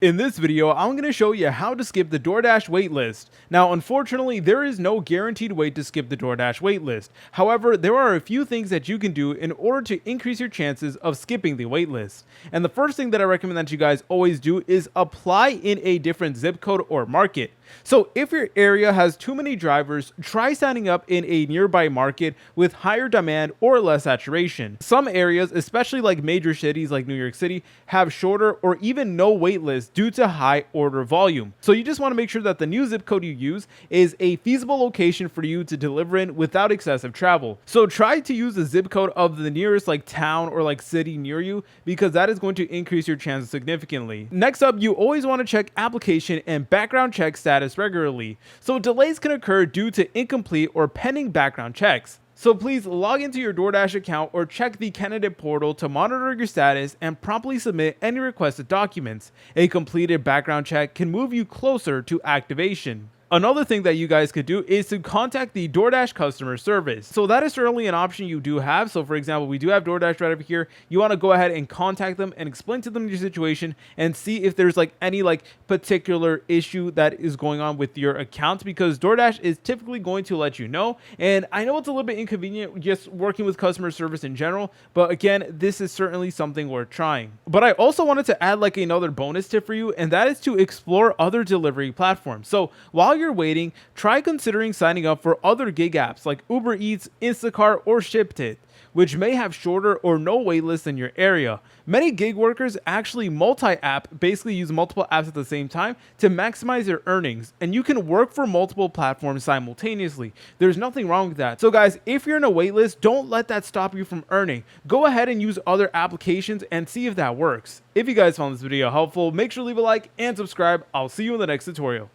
In this video, I'm going to show you how to skip the Doordash waitlist. Now, unfortunately, there is no guaranteed way to skip the Doordash waitlist. However, there are a few things that you can do in order to increase your chances of skipping the waitlist. And the first thing that I recommend that you guys always do is apply in a different zip code or market. So if your area has too many drivers, try signing up in a nearby market with higher demand or less saturation. Some areas, especially like major cities like New York City, have shorter or even no wait list due to high order volume. So you just want to make sure that the new zip code you use is a feasible location for you to deliver in without excessive travel. So try to use the zip code of the nearest like town or like city near you, because that is going to increase your chances significantly. Next up, you always want to check application and background check status regularly. So delays can occur due to incomplete or pending background checks. So please log into your DoorDash account or check the candidate portal to monitor your status and promptly submit any requested documents. A completed background check can move you closer to activation. Another thing that you guys could do is to contact the DoorDash customer service. So that is certainly an option you do have. So for example, we do have DoorDash right over here. You want to go ahead and contact them and explain to them your situation and see if there's like any like particular issue that is going on with your account, because DoorDash is typically going to let you know. And I know it's a little bit inconvenient just working with customer service in general, but again, this is certainly something worth trying. But I also wanted to add like another bonus tip for you, and that is to explore other delivery platforms. So while you're waiting, try considering signing up for other gig apps like Uber Eats, Instacart, or ShipIt, which may have shorter or no waitlist in your area. Many gig workers actually multi-app, basically use multiple apps at the same time to maximize their earnings, and you can work for multiple platforms simultaneously. There's nothing wrong with that. So guys, if you're in a waitlist, don't let that stop you from earning. Go ahead and use other applications and see if that works. If you guys found this video helpful, make sure to leave a like and subscribe. I'll see you in the next tutorial.